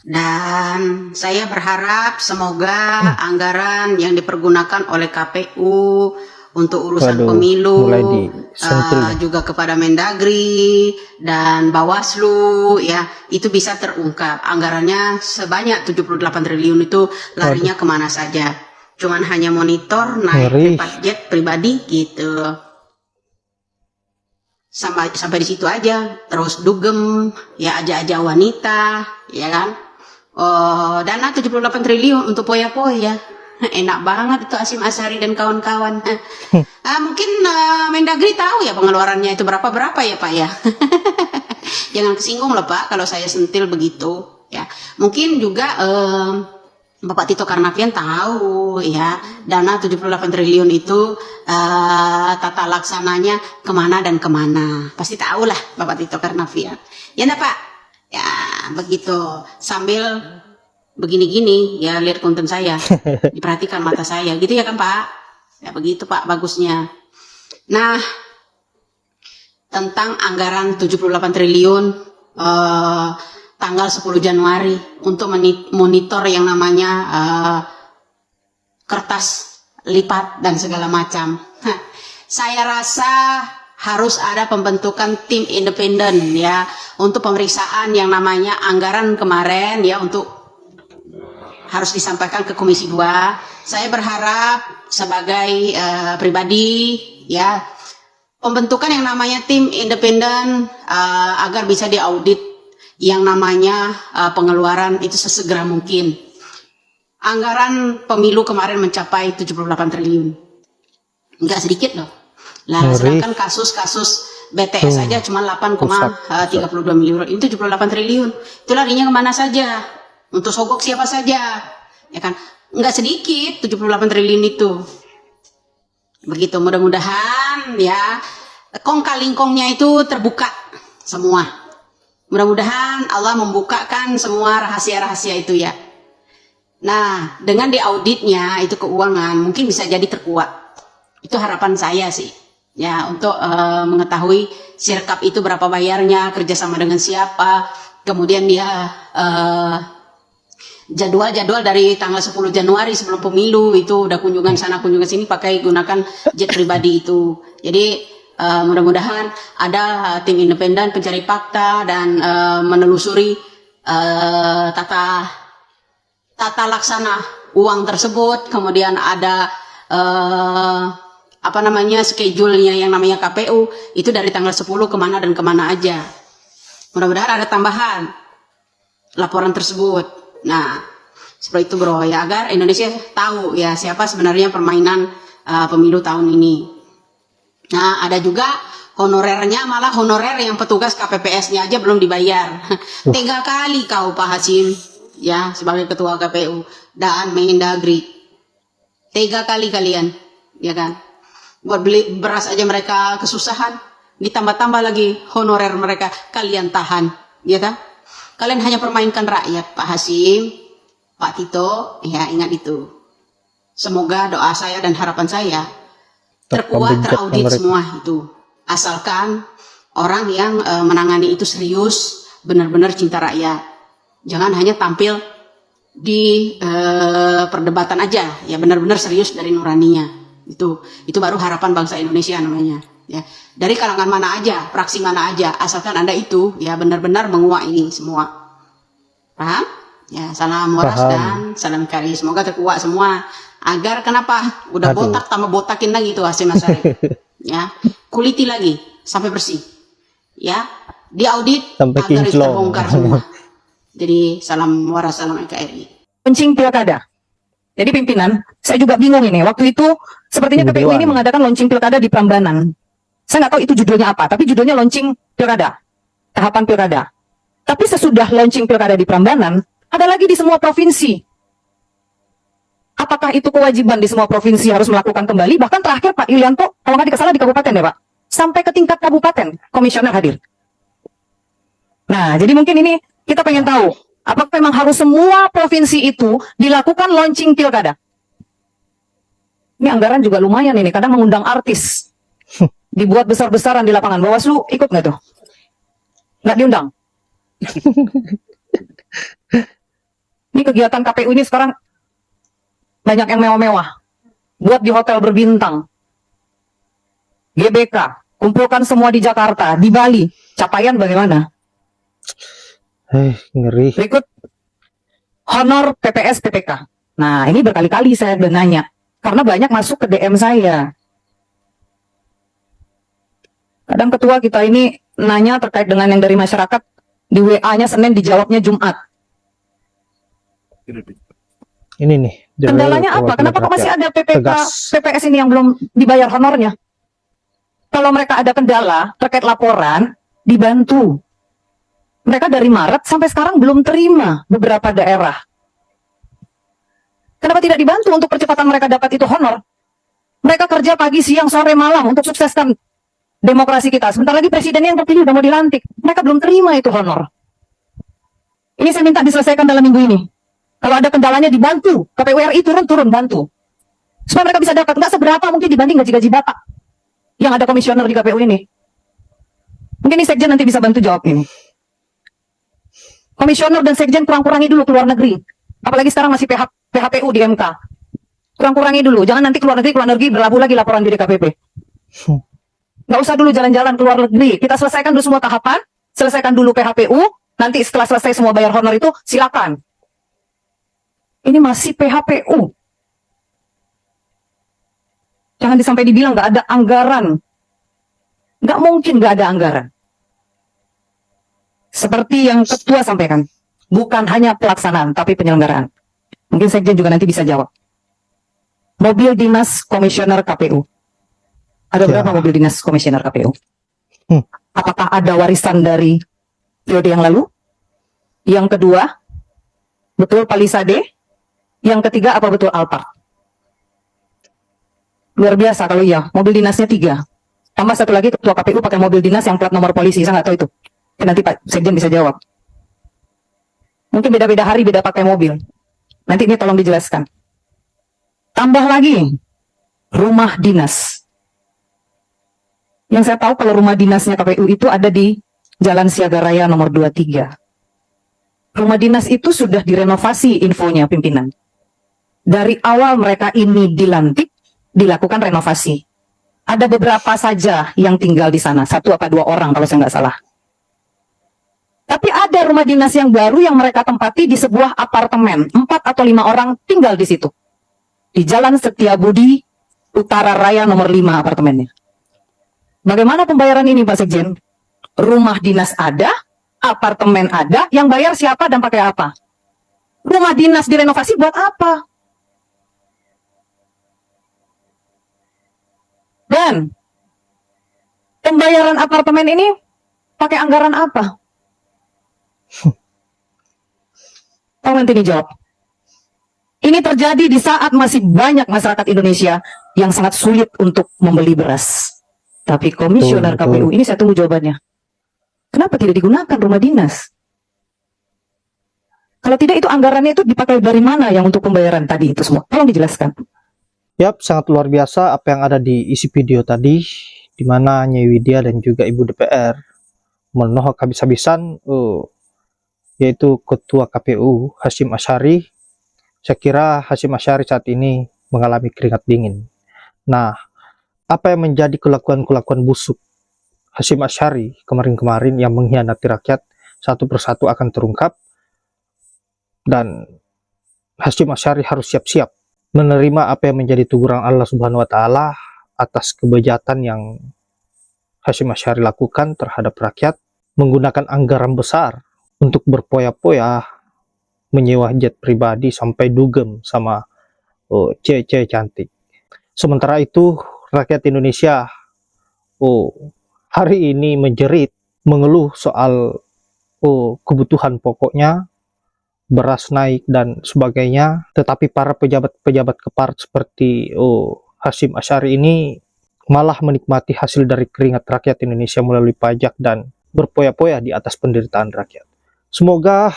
Dan saya berharap semoga anggaran yang dipergunakan oleh KPU untuk urusan pemilu, juga kepada Mendagri dan Bawaslu, ya, itu bisa terungkap. Anggarannya sebanyak 78 triliun itu larinya kemana saja. Cuman hanya monitor naik private jet pribadi gitu. Sampai di situ aja. Terus dugem, ya, aja wanita, ya kan. Dana 78 triliun untuk poya-poya. Enak banget itu Hasyim Asyari dan kawan-kawan. Mungkin Mendagri tahu ya pengeluarannya itu berapa ya Pak ya. Jangan kesinggung loh Pak kalau saya sentil begitu ya. Mungkin juga Bapak Tito Karnavian tahu ya, dana 78 triliun itu tata laksananya kemana dan kemana. Pasti tahu lah Bapak Tito Karnavian. Ya enggak Pak? Ya begitu. Sambil begini-gini ya, lihat konten saya, diperhatikan mata saya, gitu ya kan Pak? Ya begitu Pak, bagusnya. Nah, tentang anggaran 78 triliun tanggal 10 Januari untuk monitor yang namanya kertas lipat dan segala macam. Saya rasa harus ada pembentukan tim independen ya untuk pemeriksaan yang namanya anggaran kemarin ya, untuk harus disampaikan ke Komisi 2. Saya berharap sebagai pribadi ya, pembentukan yang namanya tim independen agar bisa diaudit yang namanya pengeluaran itu sesegera mungkin. Anggaran pemilu kemarin mencapai 78 triliun. Enggak sedikit loh. Nah, sedangkan kasus-kasus BTS saja cuma 8,32 miliar. Ini 78 triliun. Itu larinya kemana saja? Untuk sogok siapa saja? Ya kan? Enggak sedikit 78 triliun itu. Begitu, mudah-mudahan ya kong-kalingkongnya itu terbuka semua. Mudah-mudahan Allah membukakan semua rahasia-rahasia itu ya. Nah, dengan diauditnya itu keuangan mungkin bisa jadi terkuat. Itu harapan saya sih. Ya, untuk mengetahui sirkap itu berapa bayarnya, kerjasama dengan siapa, kemudian dia jadwal dari tanggal 10 Januari sebelum pemilu itu udah kunjungan sana kunjungan sini pakai gunakan jet pribadi itu. Jadi mudah-mudahan ada tim independen pencari fakta dan menelusuri tata laksana uang tersebut, kemudian ada schedule-nya yang namanya KPU itu dari tanggal 10 kemana dan kemana aja. Mudah-mudahan ada tambahan laporan tersebut. Nah, seperti itu bro ya, agar Indonesia tahu ya siapa sebenarnya permainan pemilu tahun ini. Nah, ada juga honorernya, malah honorer yang petugas KPPS-nya aja belum dibayar. Tega kali kau Pak Hasyim ya sebagai ketua KPU dan Mendagri. Tega kali kalian, ya kan? Buat beli beras aja mereka kesusahan, ditambah-tambah lagi honorer mereka kalian tahan, ya kan? Kalian hanya permainkan rakyat, Pak Hasyim, Pak Tito, ya ingat itu. Semoga doa saya dan harapan saya terkuat, teraudit semua itu. Asalkan orang yang menangani itu serius, benar-benar cinta rakyat. Jangan hanya tampil di perdebatan aja, ya benar-benar serius dari nuraninya. Itu baru harapan bangsa Indonesia namanya. Ya, dari kalangan mana aja, fraksi mana aja, asalkan Anda itu ya benar-benar menguak ini semua. Paham? Ya, salam waras dan salam kari. Semoga terkuak semua. Agar kenapa? Udah botak tambah botakin lagi tuh Hasyim Asyari. Ya, kuliti lagi sampai bersih. Ya, diaudit agar itu terbongkar semua. Jadi salam waras, salam NKRI. Launching pilkada. Jadi pimpinan, saya juga bingung ini. Waktu itu sepertinya KPU ini mengadakan launching pilkada di Prambanan. Saya nggak tahu itu judulnya apa, tapi judulnya launching pilkada, tahapan pilkada. Tapi sesudah launching pilkada di Prambanan, ada lagi di semua provinsi. Apakah itu kewajiban di semua provinsi harus melakukan kembali? Bahkan terakhir Pak Yulianto, kalau nggak salah di kabupaten ya Pak, sampai ke tingkat kabupaten, komisioner hadir. Nah, jadi mungkin ini kita pengen tahu, apakah memang harus semua provinsi itu dilakukan launching pilkada? Ini anggaran juga lumayan ini, kadang mengundang artis. Dibuat besar-besaran di lapangan. Bawaslu ikut nggak tuh? Nggak diundang? Ini kegiatan KPU ini sekarang banyak yang mewah-mewah. Buat di hotel berbintang. GBK, kumpulkan semua di Jakarta, di Bali. Capaian bagaimana? Ngeri. Berikut honor PPS PPK. Nah, ini berkali-kali saya nanya. Karena banyak masuk ke DM saya. Kadang ketua kita ini nanya terkait dengan yang dari masyarakat. Di WA-nya Senin, dijawabnya Jumat. Ini nih. Kendalanya apa? Kenapa kok masih ada Tegas. PPS ini yang belum dibayar honornya? Kalau mereka ada kendala terkait laporan, dibantu. Mereka dari Maret sampai sekarang belum terima beberapa daerah. Kenapa tidak dibantu untuk percepatan mereka dapat itu honor? Mereka kerja pagi, siang, sore, malam untuk sukseskan demokrasi kita. Sebentar lagi presidennya yang terpilih udah mau dilantik. Mereka belum terima itu honor. Ini saya minta diselesaikan dalam minggu ini. Kalau ada kendalanya dibantu. KPU RI turun bantu. Supaya mereka bisa dapat. Nggak seberapa mungkin dibanding gaji-gaji Bapak. Yang ada komisioner di KPU ini. Mungkin ini Sekjen nanti bisa bantu jawab ini. Komisioner dan Sekjen kurang-kurangi dulu keluar negeri. Apalagi sekarang masih PHPU di MK. Kurang-kurangi dulu. Jangan nanti keluar negeri berlabuh lagi laporan di DKPP. Nggak usah dulu jalan-jalan keluar negeri. Kita selesaikan dulu semua tahapan. Selesaikan dulu PHPU. Nanti setelah selesai semua bayar honor itu, silakan. Ini masih PHPU. Jangan sampai dibilang nggak ada anggaran. Nggak mungkin nggak ada anggaran. Seperti yang ketua sampaikan. Bukan hanya pelaksanaan, tapi penyelenggaraan. Mungkin Sekjen juga nanti bisa jawab. Mobil dinas komisioner KPU. Ada berapa mobil dinas komisioner KPU? Apakah ada warisan dari periode yang lalu? Yang kedua, betul Palisade? Yang ketiga, apa betul Alphard? Luar biasa kalau iya, mobil dinasnya 3. Tambah satu lagi, ketua KPU pakai mobil dinas yang plat nomor polisi, saya nggak tahu itu. Nanti Pak Sekjen bisa jawab. Mungkin beda-beda hari, beda pakai mobil. Nanti ini tolong dijelaskan. Tambah lagi, rumah dinas. Yang saya tahu kalau rumah dinasnya KPU itu ada di Jalan Siaga Raya nomor 23. Rumah dinas itu sudah direnovasi infonya pimpinan. Dari awal mereka ini dilantik, dilakukan renovasi. Ada beberapa saja yang tinggal di sana, 1 atau 2 orang kalau saya nggak salah. Tapi ada rumah dinas yang baru yang mereka tempati di sebuah apartemen, 4 atau 5 orang tinggal di situ. Di Jalan Setiabudi, Utara Raya nomor 5 apartemennya. Bagaimana pembayaran ini Pak Sekjen? Rumah dinas ada, apartemen ada, yang bayar siapa dan pakai apa? Rumah dinas direnovasi buat apa? Dan pembayaran apartemen ini pakai anggaran apa? Tolong nanti dijawab. Ini terjadi di saat masih banyak masyarakat Indonesia yang sangat sulit untuk membeli beras. Tapi komisioner KPU ini saya tunggu jawabannya. Kenapa tidak digunakan rumah dinas? Kalau tidak itu anggarannya itu dipakai dari mana yang untuk pembayaran tadi itu semua? Tolong dijelaskan. Yap, sangat luar biasa apa yang ada di isi video tadi, di mana Nyai Widya dan juga Ibu DPR menohok habis-habisan yaitu Ketua KPU Hasyim Asyari. Saya kira Hasyim Asyari saat ini mengalami keringat dingin. Nah, apa yang menjadi kelakuan-kelakuan busuk Hasyim Asyari kemarin-kemarin yang mengkhianati rakyat satu persatu akan terungkap, dan Hasyim Asyari harus siap-siap menerima apa yang menjadi teguran Allah Subhanahu wa Ta'ala atas kebejatan yang Hasyim Asyari lakukan terhadap rakyat, menggunakan anggaran besar untuk berpoya-poya, menyewa jet pribadi sampai dugem sama cewek-cewek cantik. Sementara itu rakyat Indonesia hari ini menjerit, mengeluh soal kebutuhan pokoknya, beras naik dan sebagainya, tetapi para pejabat-pejabat keparat seperti Hasyim Asyari ini malah menikmati hasil dari keringat rakyat Indonesia melalui pajak dan berpoya-poya di atas penderitaan rakyat. Semoga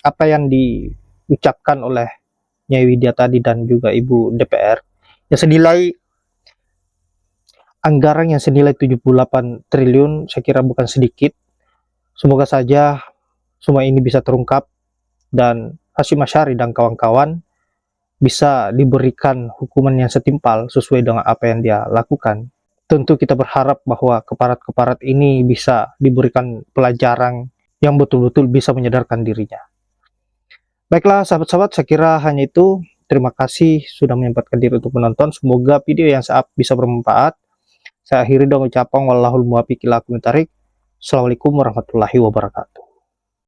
apa yang diucapkan oleh Nyai Widya tadi dan juga Ibu DPR yang senilai anggaran yang senilai 78 triliun saya kira bukan sedikit. Semoga saja semua ini bisa terungkap dan Hasyim Asy'ari dan kawan-kawan bisa diberikan hukuman yang setimpal sesuai dengan apa yang dia lakukan. Tentu kita berharap bahwa keparat-keparat ini bisa diberikan pelajaran yang betul-betul bisa menyadarkan dirinya. Baiklah sahabat-sahabat, saya kira hanya itu. Terima kasih sudah menyempatkan diri untuk menonton. Semoga video yang saya up bisa bermanfaat. Saya akhiri dengan ucapan wallahul muwaffiq ila aqwamit thoriq. Assalamualaikum warahmatullahi wabarakatuh.